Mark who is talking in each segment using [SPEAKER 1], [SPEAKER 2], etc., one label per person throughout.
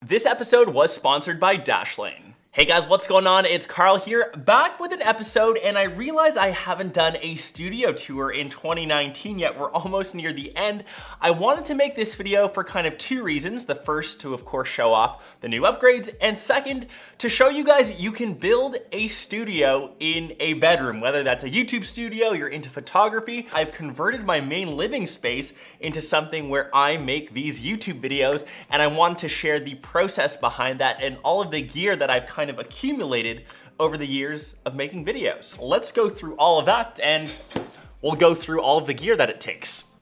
[SPEAKER 1] This episode was sponsored by Dashlane. Hey guys, what's going on? It's Carl here, back with an episode, and I realize I haven't done a studio tour in 2019 yet. We're almost near the end. I wanted to make this video for kind of two reasons. The first, to of course show off the new upgrades, and second, to show you guys you can build a studio in a bedroom, whether that's a YouTube studio, you're into photography. I've converted my main living space into something where I make these YouTube videos, and I want to share the process behind that and all of the gear that I've kind of accumulated over the years of making videos. Let's go through all of that, and we'll go through all of the gear that it takes.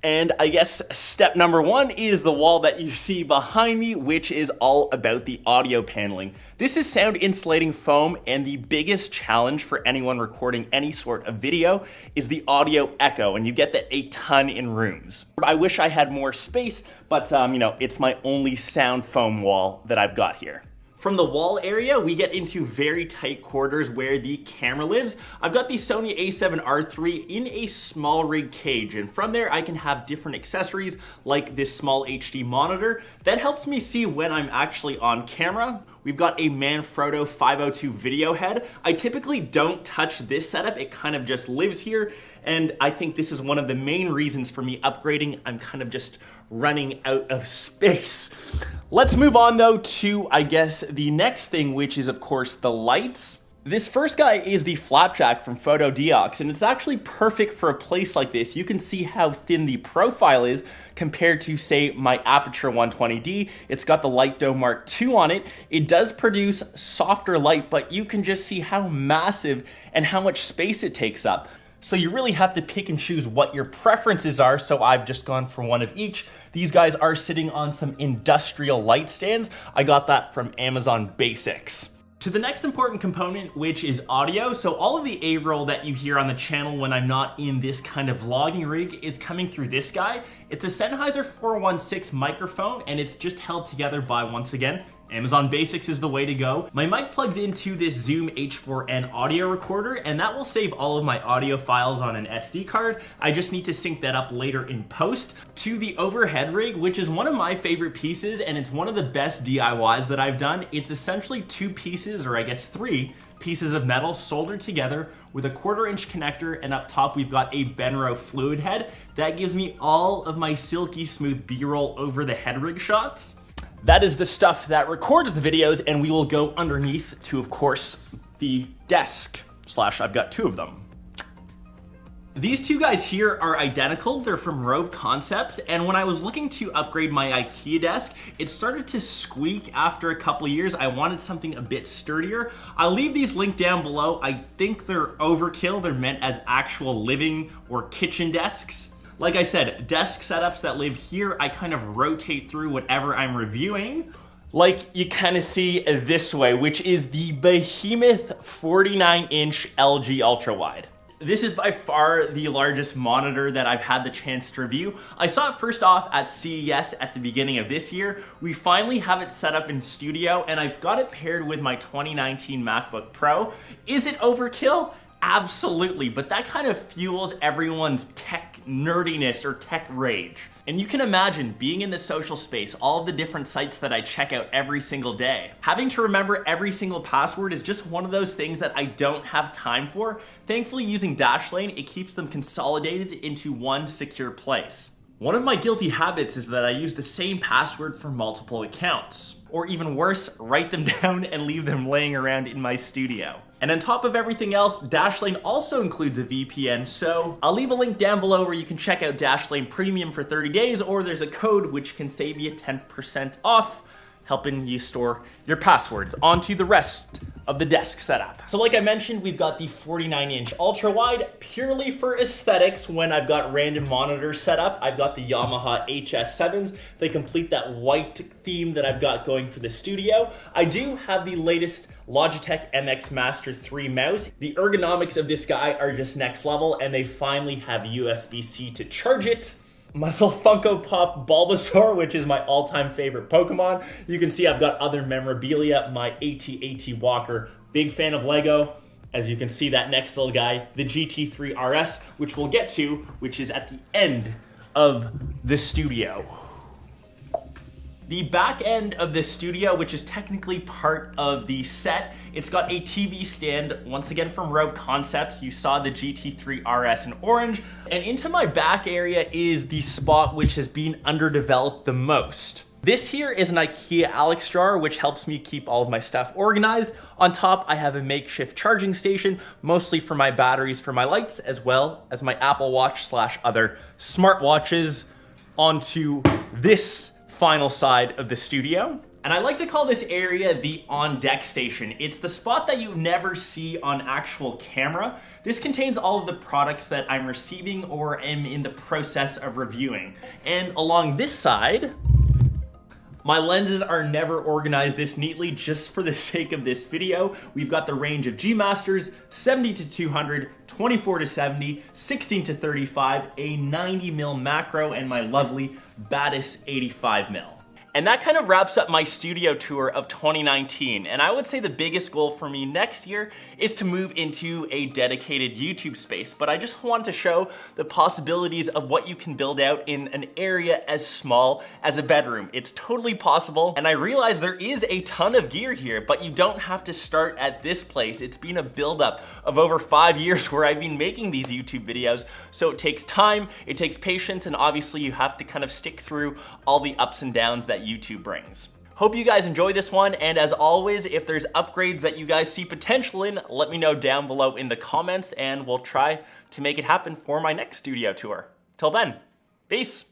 [SPEAKER 1] And I guess step number one is the wall that you see behind me, which is all about the audio paneling. This is sound insulating foam, and the biggest challenge for anyone recording any sort of video is the audio echo, and you get that a ton in rooms. I wish I had more space, but it's my only sound foam wall that I've got here. From the wall area, we get into very tight quarters where the camera lives. I've got the Sony a7R III in a small rig cage, and from there I can have different accessories like this small HD monitor that helps me see when I'm actually on camera. We've got a Manfrotto 502 video head. I typically don't touch this setup, it kind of just lives here, and I think this is one of the main reasons for me upgrading. I'm kind of just running out of space. Let's move on though to, I guess, the next thing, which is of course the lights. This first guy is the flapjack from Photo Deox, and it's actually perfect for a place like this. You can see how thin the profile is compared to, say, my Aperture 120D. It's got the Light Dome Mark II on it. It does produce softer light, but you can just see how massive and how much space it takes up. So you really have to pick and choose what your preferences are, so I've just gone for one of each. These guys are sitting on some industrial light stands. I got that from Amazon Basics. To the next important component, which is audio. So all of the A-roll that you hear on the channel when I'm not in this kind of vlogging rig is coming through this guy. It's a Sennheiser 416 microphone, and it's just held together by, once again, Amazon Basics is the way to go. My mic plugs into this Zoom H4n audio recorder, and that will save all of my audio files on an SD card. I just need to sync that up later in post. To the overhead rig, which is one of my favorite pieces, and it's one of the best DIYs that I've done. It's essentially two pieces, or I guess three pieces of metal soldered together with a 1/4-inch connector, and up top we've got a Benro fluid head. That gives me all of my silky smooth B-roll over the head rig shots. That is the stuff that records the videos, and we will go underneath to, of course, the desk, slash I've got two of them. These two guys here are identical. They're from Rove Concepts, and when I was looking to upgrade my IKEA desk, it started to squeak after a couple of years. I wanted something a bit sturdier. I'll leave these linked down below. I think they're overkill. They're meant as actual living or kitchen desks. Like I said, desk setups that live here, I kind of rotate through whatever I'm reviewing. Like you kind of see this way, which is the behemoth 49-inch LG Ultra Wide. This is by far the largest monitor that I've had the chance to review. I saw it first off at CES at the beginning of this year. We finally have it set up in studio, and I've got it paired with my 2019 MacBook Pro. Is it overkill? Absolutely, but that kind of fuels everyone's tech nerdiness or tech rage. And you can imagine being in the social space, all of the different sites that I check out every single day. Having to remember every single password is just one of those things that I don't have time for. Thankfully, using Dashlane, it keeps them consolidated into one secure place. One of my guilty habits is that I use the same password for multiple accounts. Or even worse, write them down and leave them laying around in my studio. And on top of everything else, Dashlane also includes a VPN, so I'll leave a link down below where you can check out Dashlane Premium for 30 days, or there's a code which can save you 10% off, helping you store your passwords onto the rest of the desk setup. So like I mentioned, we've got the 49-inch ultra wide purely for aesthetics. When I've got random monitors set up, I've got the Yamaha HS7s. They complete that white theme that I've got going for the studio. I do have the latest Logitech MX Master 3 mouse. The ergonomics of this guy are just next level, and they finally have USB-C to charge it. My little Funko Pop Bulbasaur, which is my all-time favorite Pokemon. You can see I've got other memorabilia, my AT-AT Walker, big fan of Lego. As you can see, that next little guy, the GT3 RS, which we'll get to, which is at the end of the studio. The back end of this studio, which is technically part of the set, it's got a TV stand, once again from Rove Concepts. You saw the GT3 RS in orange. And into my back area is the spot which has been underdeveloped the most. This here is an IKEA Alex jar, which helps me keep all of my stuff organized. On top, I have a makeshift charging station, mostly for my batteries for my lights, as well as my Apple Watch / other smartwatches onto this final side of the studio. And I like to call this area the on-deck station. It's the spot that you never see on actual camera. This contains all of the products that I'm receiving or am in the process of reviewing. And along this side, my lenses are never organized this neatly just for the sake of this video. We've got the range of G Masters, 70 to 200, 24 to 70, 16 to 35, a 90mm macro, and my lovely Batis 85mm. And that kind of wraps up my studio tour of 2019. And I would say the biggest goal for me next year is to move into a dedicated YouTube space. But I just want to show the possibilities of what you can build out in an area as small as a bedroom. It's totally possible. And I realize there is a ton of gear here, but you don't have to start at this place. It's been a buildup of over 5 years where I've been making these YouTube videos. So it takes time, it takes patience, and obviously you have to kind of stick through all the ups and downs that YouTube brings. Hope you guys enjoy this one, and as always, if there's upgrades that you guys see potential in, let me know down below in the comments and we'll try to make it happen for my next studio tour. Till then, peace.